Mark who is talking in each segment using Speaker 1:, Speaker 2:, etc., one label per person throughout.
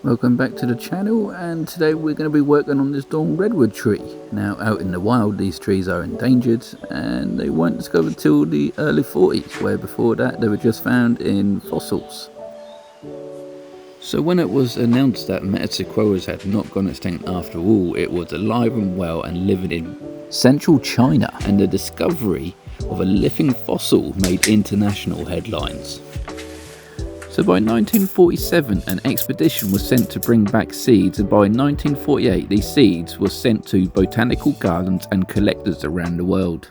Speaker 1: Welcome back to the channel, and today we're going to be working on this Dawn Redwood tree. Now, out in the wild, these trees are endangered and they weren't discovered till the early 40s, where before that they were just found in fossils. So when it was announced that Metasequoias had not gone extinct after all, it was alive and well and living in central China, and the discovery of a living fossil made international headlines. So by 1947 an expedition was sent to bring back seeds, and by 1948 these seeds were sent to botanical gardens and collectors around the world.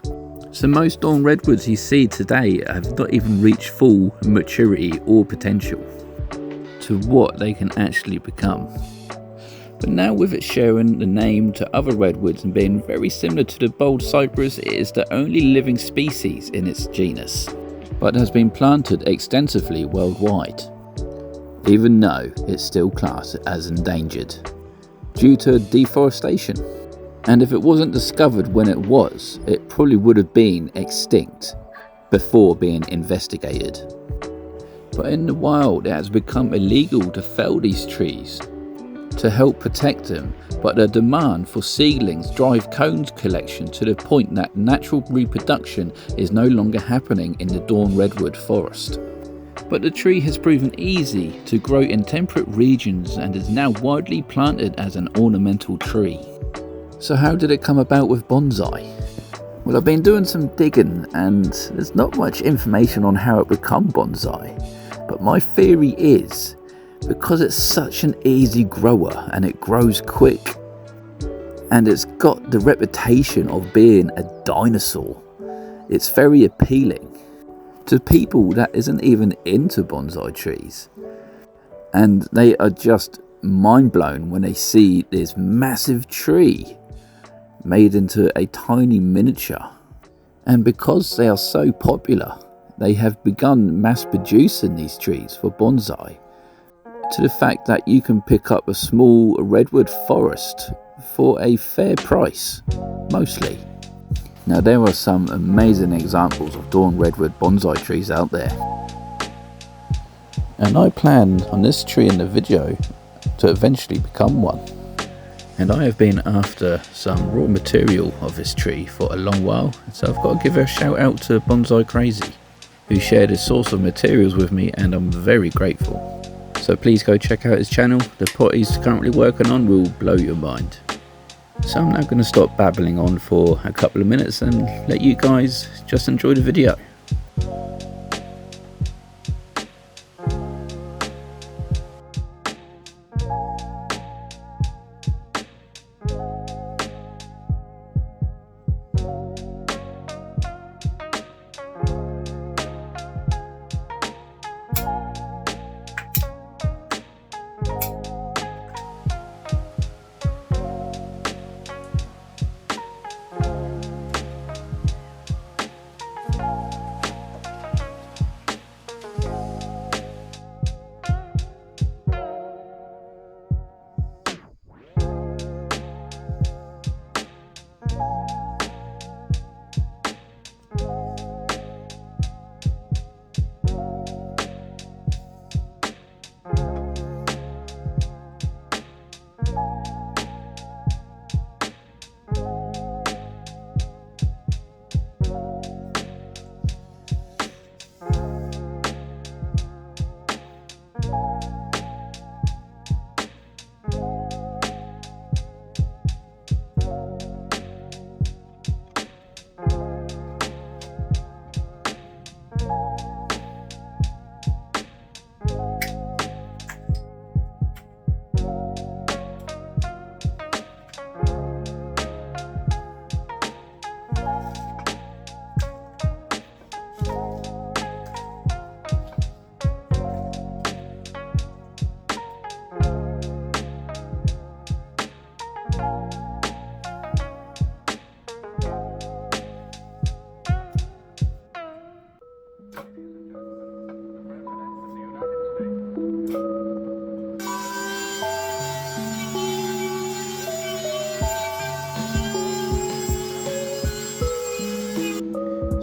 Speaker 1: So most Dawn Redwoods you see today have not even reached full maturity or potential to what they can actually become. But now with it sharing the name to other redwoods and being very similar to the bold cypress, it is the only living species in its genus, but has been planted extensively worldwide, even though it's still classed as endangered due to deforestation. And if it wasn't discovered when it was, it probably would have been extinct before being investigated. But in the wild it has become illegal to fell these trees to help protect them, but the demand for seedlings drive cones collection to the point that natural reproduction is no longer happening in the Dawn Redwood forest. But the tree has proven easy to grow in temperate regions and is now widely planted as an ornamental tree. So how did it come about with bonsai? Well, I've been doing some digging and there's not much information on how it became bonsai, but my theory is because it's such an easy grower and it grows quick, and it's got the reputation of being a dinosaur, it's very appealing to people that isn't even into bonsai trees, and they are just mind blown when they see this massive tree made into a tiny miniature. And because they are so popular, they have begun mass producing these trees for bonsai, to the fact that you can pick up a small redwood forest for a fair price, mostly. Now there are some amazing examples of Dawn Redwood bonsai trees out there, and I plan on this tree in the video to eventually become one. And I have been after some raw material of this tree for a long while, so I've got to give a shout out to Bonsai Crazy, who shared his source of materials with me, and I'm very grateful. So please go check out his channel. The pot he's currently working on will blow your mind. So I'm now going to stop babbling on for a couple of minutes and let you guys just enjoy the video.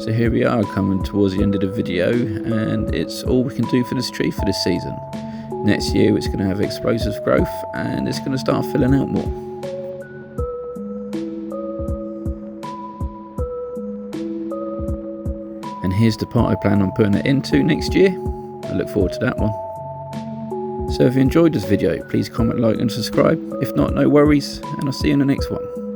Speaker 1: So here we are coming towards the end of the video, and it's all we can do for this tree for this season. Next year it's going to have explosive growth and it's going to start filling out more. And here's the pot I plan on putting it into next year. I look forward to that one. So if you enjoyed this video, please comment, like and subscribe. If not, no worries, and I'll see you in the next one.